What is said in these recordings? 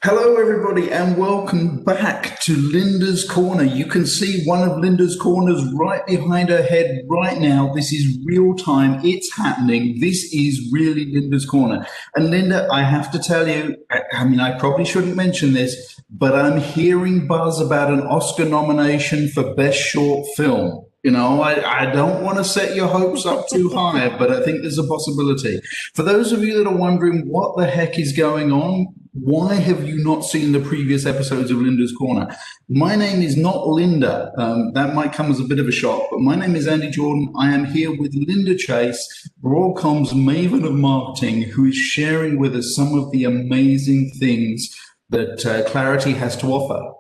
Hello, everybody, and welcome back to Linda's Corner. You can see one of Linda's corners right behind her head right now. This is real time. It's happening. This is really Linda's Corner. And Linda, I have to tell you, I probably shouldn't mention this, but I'm hearing buzz about an Oscar nomination for Best Short Film. I don't want to set your hopes up too high, but I think there's a possibility. For those of you that are wondering what the heck is going on, why have you not seen the previous episodes of Linda's Corner? My name is not Linda. That might come as a bit of a shock, but my name is Andy Jordan. I am here with Linda Chase, Broadcom's maven of marketing, who is sharing with us some of the amazing things that Clarity has to offer.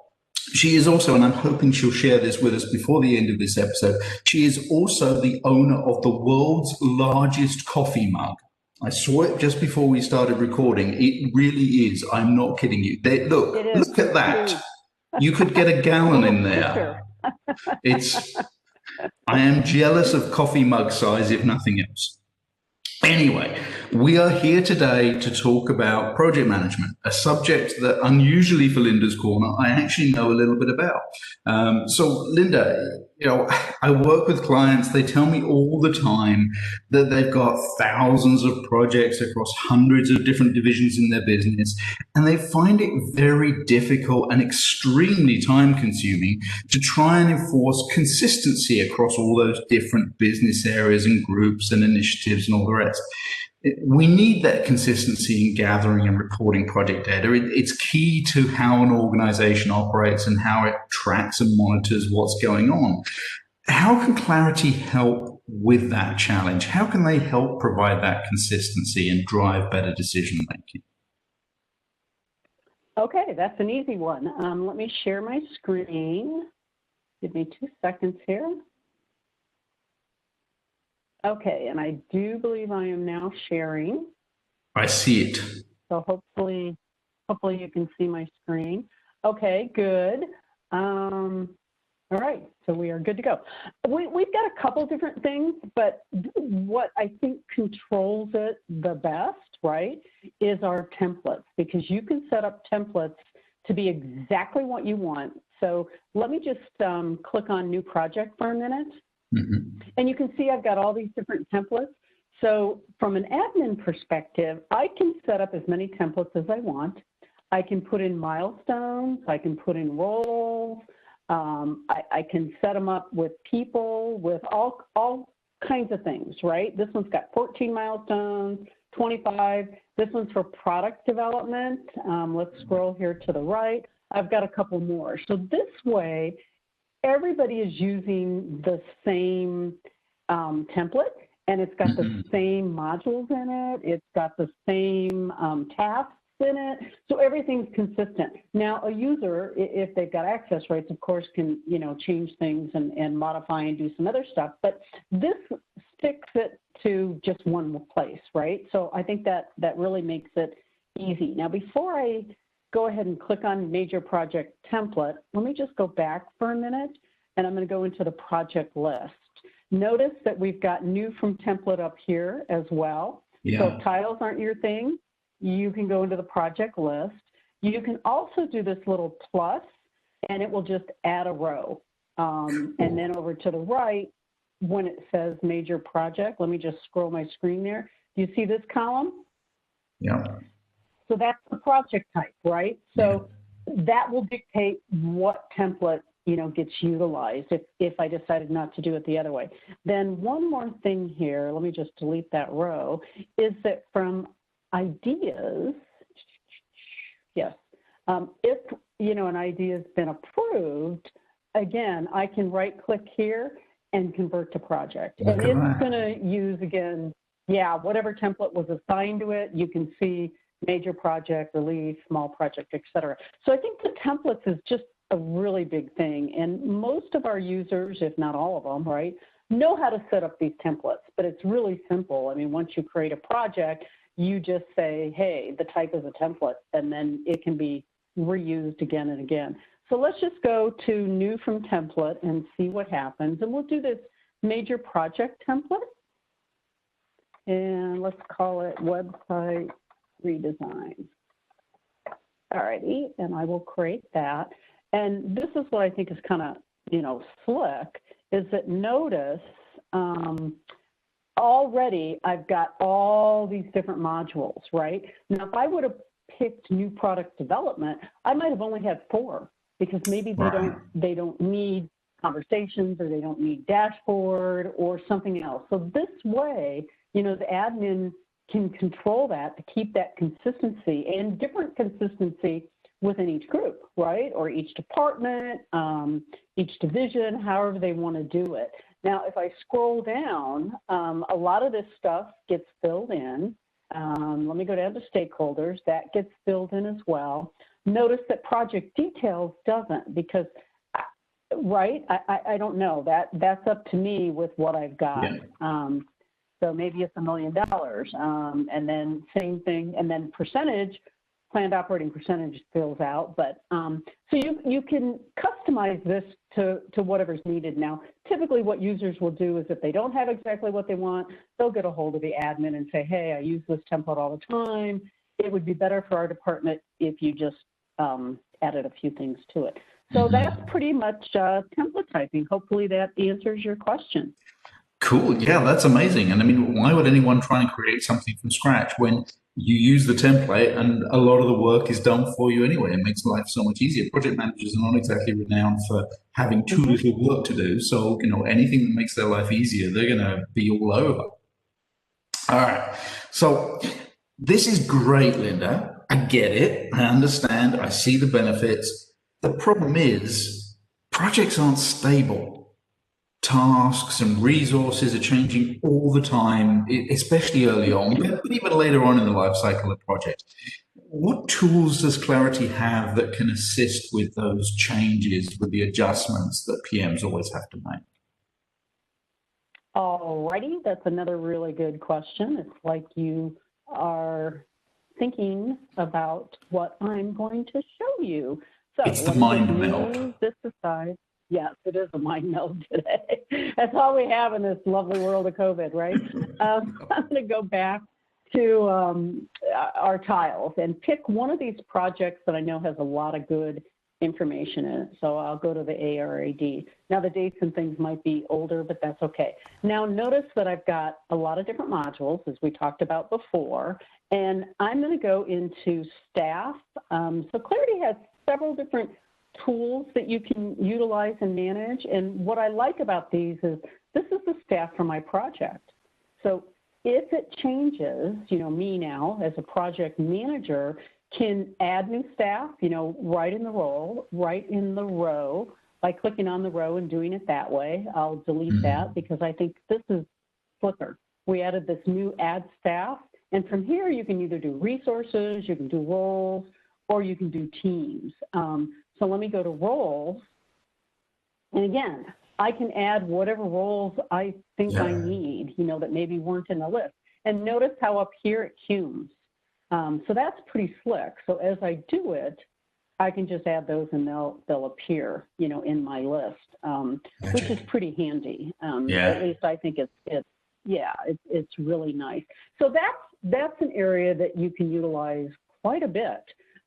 She is also, and I'm hoping she'll share this with us before the end of this episode, she is also the owner of the world's largest coffee mug. I saw it just before we started recording. It really is. I'm not kidding you. Look at that. You could get a gallon in there. I am jealous of coffee mug size, if nothing else. Anyway, we are here today to talk about project management, a subject that unusually for Linda's Corner, I actually know a little bit about. So Linda, I work with clients. They tell me all the time that they've got thousands of projects across hundreds of different divisions in their business, and they find it very difficult and extremely time consuming to try and enforce consistency across all those different business areas and groups and initiatives and all the rest. We need that consistency in gathering and reporting project data. It's key to how an organization operates and how it tracks and monitors what's going on. How can Clarity help with that challenge? How can they help provide that consistency and drive better decision making? Okay, that's an easy one. Let me share my screen. Give me 2 seconds here. Okay, and I do believe I am now sharing. I see it. So hopefully you can see my screen. Okay, good. All right, so we are good to go. We've got a couple different things, but what I think controls it the best, right, is our templates, because you can set up templates to be exactly what you want. So let me just click on New Project for a minute. Mm-hmm. And you can see I've got all these different templates. So from an admin perspective, I can set up as many templates as I want. I can put in milestones. I can put in roles. I can set them up with people, with all kinds of things, right? This one's got 14 milestones, 25. This one's for product development. Let's scroll here to the right. I've got a couple more. So this way, everybody is using the same template, and it's got the same modules in it. It's got the same tasks in it. So everything's consistent. Now, a user, if they've got access rights, of course, can change things and modify and do some other stuff. But this sticks it to just one place, right? So I think that really makes it easy. Now, before I go ahead and click on Major Project Template, let me just go back for a minute, and I'm going to go into the project list. Notice that we've got New from Template up here as well. Yeah. So if titles aren't your thing, you can go into the project list. You can also do this little plus, and it will just add a row. And then over to the right, when it says Major Project, let me just scroll my screen there. Do you see this column? Yeah. So that's the project type, right? So that will dictate what template gets utilized if I decided not to do it the other way. Then one more thing here, let me just delete that row, is that from ideas, yes, if an idea has been approved, again, I can right click here and convert to project. And it's going to use, again, whatever template was assigned to it. You can see major project, release, small project, etc. So I think the templates is just a really big thing. And most of our users, if not all of them, right, know how to set up these templates. But it's really simple. I mean, once you create a project, you just say, hey, the type is a template, and then it can be reused again and again. So let's just go to New from Template and see what happens. And we'll do this Major Project Template. And let's call it Website Redesign. All righty, and I will create that. And this is what I think is kind of, slick, is that notice already I've got all these different modules, right? Now, if I would have picked new product development, I might have only had 4 because maybe they don't need conversations or they don't need dashboard or something else. So this way, the admin can control that to keep that consistency and different consistency within each group, right? Or each department, each division, however they want to do it. Now, if I scroll down, a lot of this stuff gets filled in. Let me go down to stakeholders. That gets filled in as well. Notice that project details doesn't because, right, I don't know. That's up to me with what I've got. Yeah. So maybe it's $1 million. And then same thing, and then percentage, planned operating percentage fills out. But so you can customize this to whatever's needed. Now, typically what users will do is if they don't have exactly what they want, they'll get a hold of the admin and say, hey, I use this template all the time. It would be better for our department if you just added a few things to it. So that's pretty much template typing. Hopefully that answers your question. Cool. Yeah, that's amazing. And I mean, why would anyone try and create something from scratch when you use the template and a lot of the work is done for you anyway? It makes life so much easier. Project managers are not exactly renowned for having too little work to do. So, anything that makes their life easier, they're going to be all over. All right. So this is great, Linda. I get it. I understand. I see the benefits. The problem is projects aren't stable. Tasks and resources are changing all the time, especially early on, but even later on in the life cycle of projects. What tools does Clarity have that can assist with those changes, with the adjustments that PMs always have to make? All righty, that's another really good question. It's like you are thinking about what I'm going to show you. So it's the mind meld. Move this aside. Yes, it is a mind meld today. That's all we have in this lovely world of COVID, right? I'm going to go back to our tiles and pick one of these projects that I know has a lot of good information in it. So I'll go to the ARAD. Now the dates and things might be older, but that's okay. Now notice that I've got a lot of different modules, as we talked about before, and I'm going to go into staff. So Clarity has several different tools that you can utilize and manage. And what I like about these is this is the staff for my project. So if it changes, me now as a project manager can add new staff, right in the row by clicking on the row and doing it that way. I'll delete that because I think this is slicker. We added this new add staff. And from here, you can either do resources, you can do roles, or you can do teams. So let me go to roles. And again, I can add whatever roles I think I need, that maybe weren't in the list. And notice how up here it cumes. So that's pretty slick. So as I do it, I can just add those and they'll appear, in my list, which is pretty handy. At least I think it's really nice. So that's an area that you can utilize quite a bit.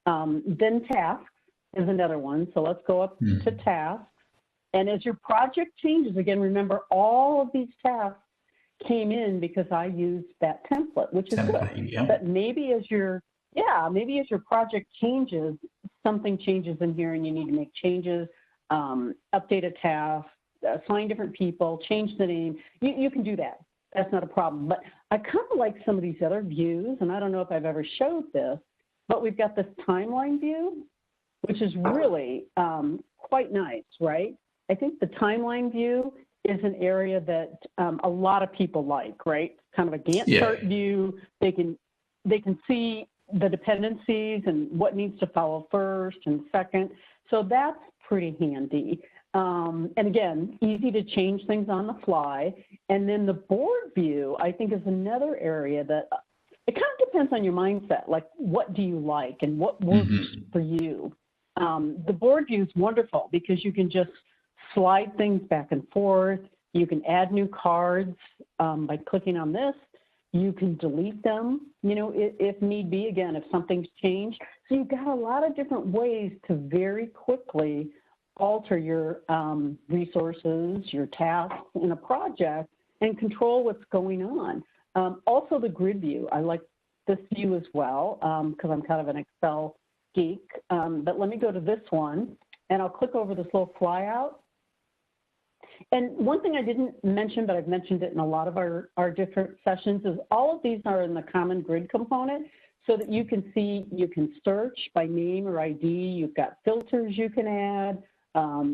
Then tasks is another one. So let's go up to tasks. And as your project changes, again, remember all of these tasks came in because I used that template, which is good. Yeah. But maybe as your project changes, something changes in here and you need to make changes, update a task, assign different people, change the name. You can do that. That's not a problem. But I kind of like some of these other views, and I don't know if I've ever showed this, but we've got this timeline view, which is really quite nice, right? I think the timeline view is an area that a lot of people like, right? Kind of a Gantt chart view. They can see the dependencies and what needs to follow first and second. So that's pretty handy. And again, easy to change things on the fly. And then the board view, I think, is another area that it kind of depends on your mindset. Like, what do you like and what works for you? The board view is wonderful because you can just slide things back and forth. You can add new cards by clicking on this. You can delete them, if need be, again, if something's changed. So you've got a lot of different ways to very quickly alter your resources, your tasks in a project, and control what's going on. Also the grid view. I like this view as well because I'm kind of an Excel geek. But let me go to this one, and I'll click over this little flyout. And one thing I didn't mention, but I've mentioned it in a lot of our different sessions, is all of these are in the common grid component so that you can see, you can search by name or ID, you've got filters you can add,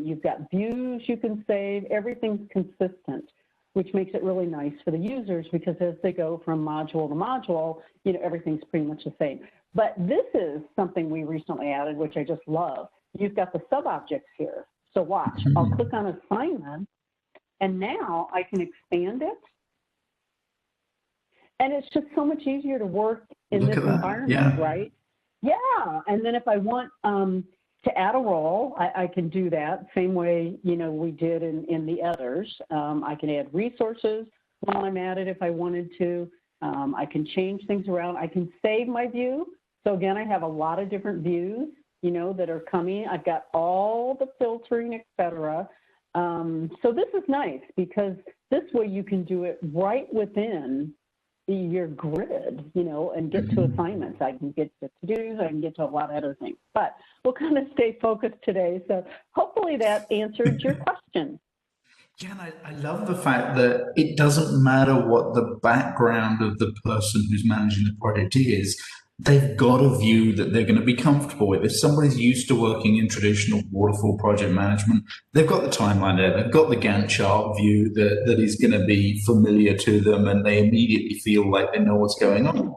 you've got views you can save, everything's consistent, which makes it really nice for the users because as they go from module to module, everything's pretty much the same. But this is something we recently added, which I just love. You've got the sub-objects here. So watch, I'll click on assignment, and now I can expand it. And it's just so much easier to work in this environment, right? Yeah, and then if I want to add a role, I can do that same way, we did in the others. I can add resources while I'm at it if I wanted to. I can change things around. I can save my view. So again, I have a lot of different views, that are coming. I've got all the filtering, et cetera. So this is nice because this way you can do it right within your grid, and get to assignments. I can get to to-dos, I can get to a lot of other things, but we'll kind of stay focused today. So hopefully that answered your question. Yeah, and I love the fact that it doesn't matter what the background of the person who's managing the project is. They've got a view that they're going to be comfortable with. If somebody's used to working in traditional waterfall project management, they've got the timeline there. They've got the Gantt chart view that is going to be familiar to them, and they immediately feel like they know what's going on.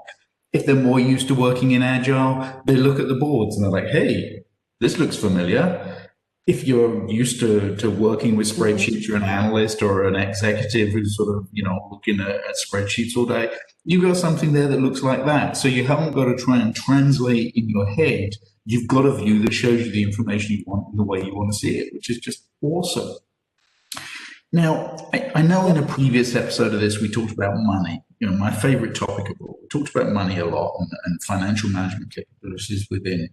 If they're more used to working in Agile, they look at the boards and they're like, hey, this looks familiar. If you're used to working with spreadsheets, you're an analyst or an executive who's sort of, looking at spreadsheets all day, you've got something there that looks like that. So you haven't got to try and translate in your head. You've got a view that shows you the information you want in the way you want to see it, which is just awesome. Now, I know in a previous episode of this, we talked about money, my favorite topic of all. We talked about money a lot and financial management capabilities within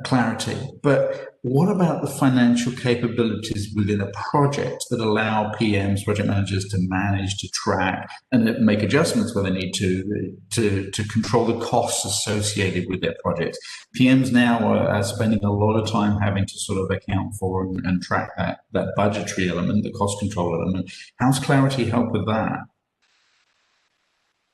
Clarity. But what about the financial capabilities within a project that allow PMs, project managers, to manage, to track, and make adjustments where they need to control the costs associated with their projects? PMs now are spending a lot of time having to sort of account for and track that budgetary element, the cost control element. How's Clarity help with that?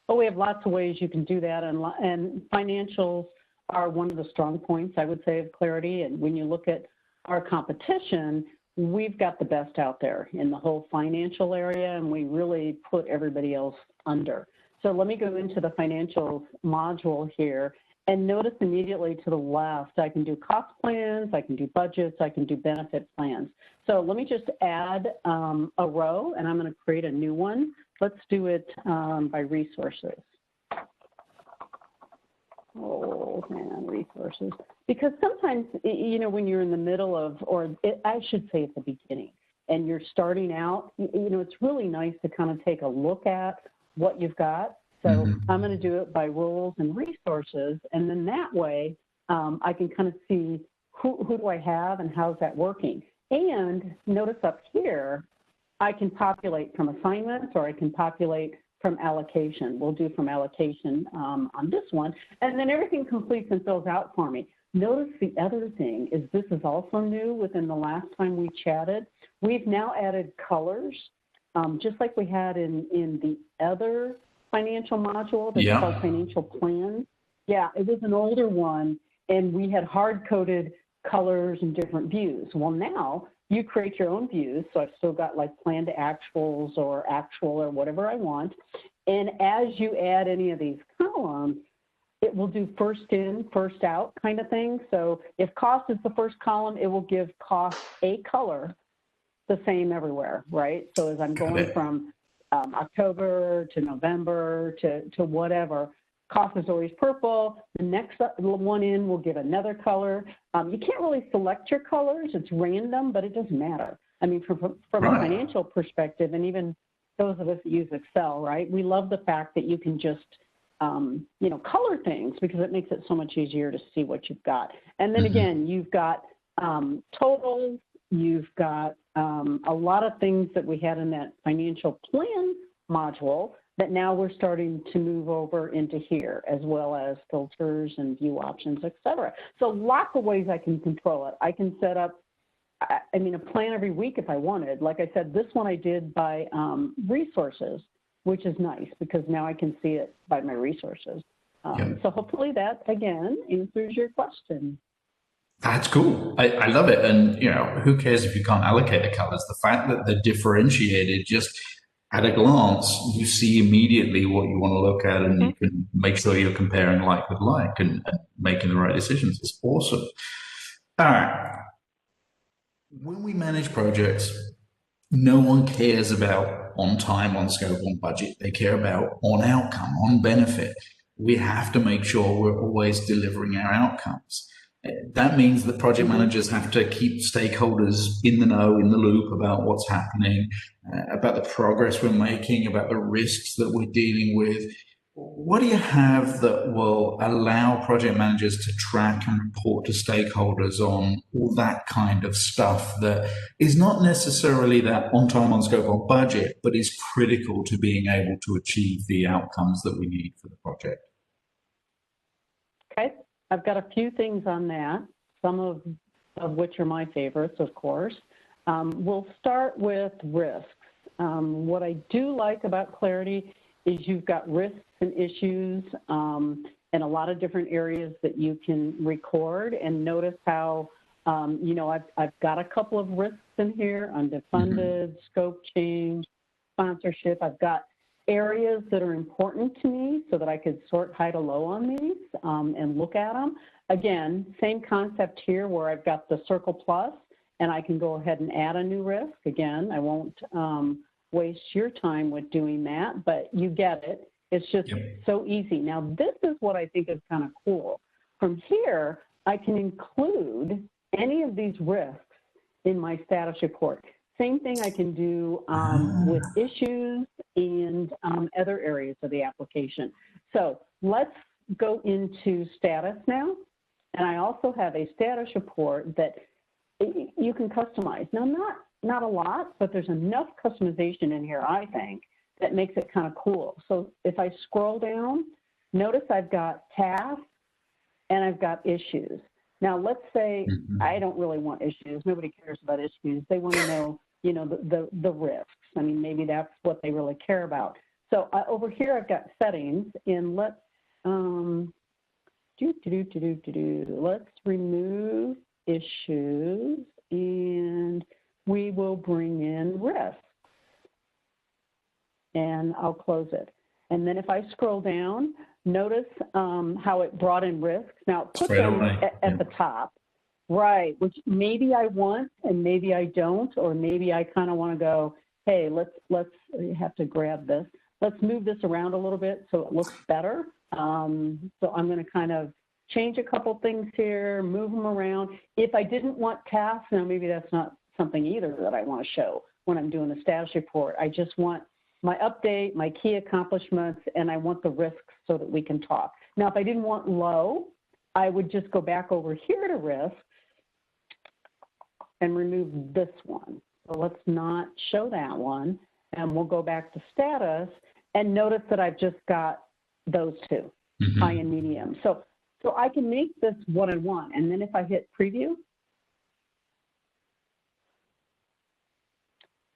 Well, we have lots of ways you can do that, and financials are one of the strong points, I would say, of Clarity. And when you look at our competition, we've got the best out there in the whole financial area, and we really put everybody else under. So let me go into the financials module here, and notice immediately to the left, I can do cost plans, I can do budgets, I can do benefit plans. So let me just add a row, and I'm going to create a new one. Let's do it by resources. Oh, man, resources. Because sometimes, when you're in the middle of, I should say at the beginning, and you're starting out, it's really nice to kind of take a look at what you've got. So I'm going to do it by roles and resources, and then that way I can kind of see who do I have and how's that working. And notice up here, I can populate from assignments or I can populate from allocation. We'll do from allocation on this one, and then everything completes and fills out for me. Notice the other thing is this is also new within the last time we chatted. We've now added colors, just like we had in the other financial module that's called financial plans. Yeah, it was an older one, and we had hard-coded colors and different views. Well, now you create your own views. So I've still got like plan to actuals or actual or whatever I want. And as you add any of these columns, it will do first in, first out kind of thing. So if cost is the first column, it will give cost a color the same everywhere, right? So as I'm going from October to November to whatever, cost is always purple. The next one in will give another color. You can't really select your colors. It's random, but it doesn't matter. I mean, from a financial perspective, and even those of us that use Excel, right? We love the fact that you can just, color things because it makes it so much easier to see what you've got. And then again, you've got totals, you've got a lot of things that we had in that financial plan module that now we're starting to move over into here, as well as filters and view options, et cetera. So lots of ways I can control it. I can set up, a plan every week if I wanted. Like I said, this one I did by resources, which is nice because now I can see it by my resources. So hopefully that, again, answers your question. That's cool. I love it. And, who cares if you can't allocate the colors? The fact that they're differentiated, just at a glance, you see immediately what you want to look at, and you can make sure you're comparing like with like and making the right decisions. It's awesome. All right. When we manage projects, no one cares about on time, on scope, on budget. They care about on outcome, on benefit. We have to make sure we're always delivering our outcomes. That means that project managers have to keep stakeholders in the know, in the loop about what's happening, about the progress we're making, about the risks that we're dealing with. What do you have that will allow project managers to track and report to stakeholders on all that kind of stuff that is not necessarily that on time, on scope, on budget, but is critical to being able to achieve the outcomes that we need for the project? Okay, I've got a few things on that, some of which are my favorites, of course. We'll start with risks. What I do like about Clarity is you've got risks and issues in a lot of different areas that you can record, and notice how, I've got a couple of risks in here: underfunded, scope change, sponsorship. I've got areas that are important to me so that I could sort high to low on these and look at them. Again, same concept here where I've got the circle plus, and I can go ahead and add a new risk. Again, I won't waste your time with doing that, but you get it. It's just so easy. Now, this is what I think is kind of cool. From here, I can include any of these risks in my status report. Same thing I can do with issues and other areas of the application. So let's go into status now. And I also have a status report that you can customize. Now, not a lot, but there's enough customization in here, I think, that makes it kind of cool. So if I scroll down, notice I've got tasks and I've got issues. Now, let's say I don't really want issues. Nobody cares about issues. They want to know, the risks. I mean, maybe that's what they really care about. So over here, I've got settings, and let's let's remove issues, and we will bring in risks. And I'll close it. And then if I scroll down, notice how it brought in risks. Now, put them at the top. Right, which maybe I want and maybe I don't, or maybe I kind of want to go, hey, let's have to grab this. Let's move this around a little bit so it looks better. So I'm going to kind of change a couple things here, move them around. If I didn't want tasks, now maybe that's not something either that I want to show when I'm doing the status report. I just want my update, my key accomplishments, and I want the risks so that we can talk. Now, if I didn't want low, I would just go back over here to risks and remove this one. So let's not show that one. And we'll go back to status and notice that I've just got those two, high and medium. So I can make this what I want. And then if I hit preview,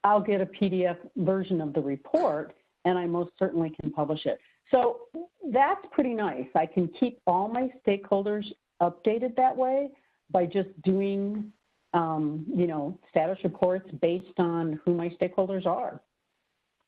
I'll get a PDF version of the report, and I most certainly can publish it. So that's pretty nice. I can keep all my stakeholders updated that way by just doing status reports based on who my stakeholders are.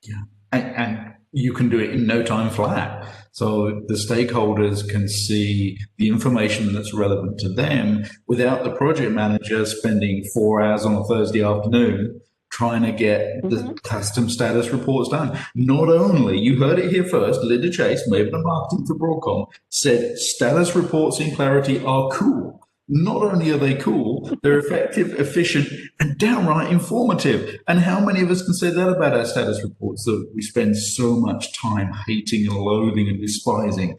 Yeah, and you can do it in no time flat. So the stakeholders can see the information that's relevant to them without the project manager spending 4 hours on a Thursday afternoon trying to get the custom status reports done. Not only, you heard it here first, Linda Chase, Maven of Marketing for Broadcom, said status reports in Clarity are cool. Not only are they cool, they're effective, efficient, and downright informative. And how many of us can say that about our status reports that we spend so much time hating and loathing and despising?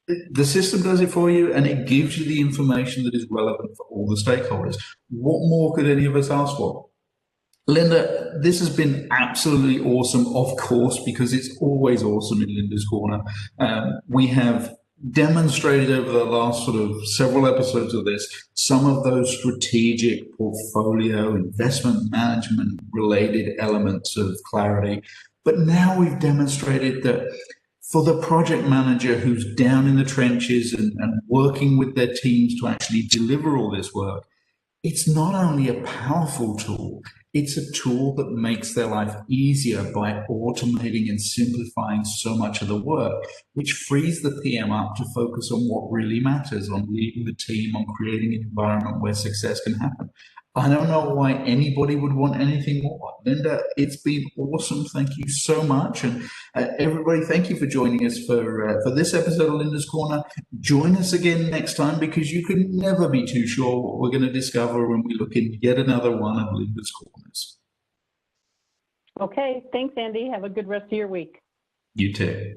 The system does it for you and it gives you the information that is relevant for all the stakeholders. What more could any of us ask for? Linda, this has been absolutely awesome, of course, because it's always awesome in Linda's Corner. We have demonstrated over the last sort of several episodes of this some of those strategic portfolio investment management related elements of clarity. But now we've demonstrated that for the project manager who's down in the trenches and working with their teams to actually deliver all this work, it's not only a powerful tool, it's a tool that makes their life easier by automating and simplifying so much of the work, which frees the PM up to focus on what really matters, on leading the team, on creating an environment where success can happen. I don't know why anybody would want anything more. Linda, it's been awesome. Thank you so much. And everybody, thank you for joining us for this episode of Linda's Corner. Join us again next time because you can never be too sure what we're going to discover when we look in yet another one of Linda's Corners. Okay, thanks, Andy. Have a good rest of your week. You too.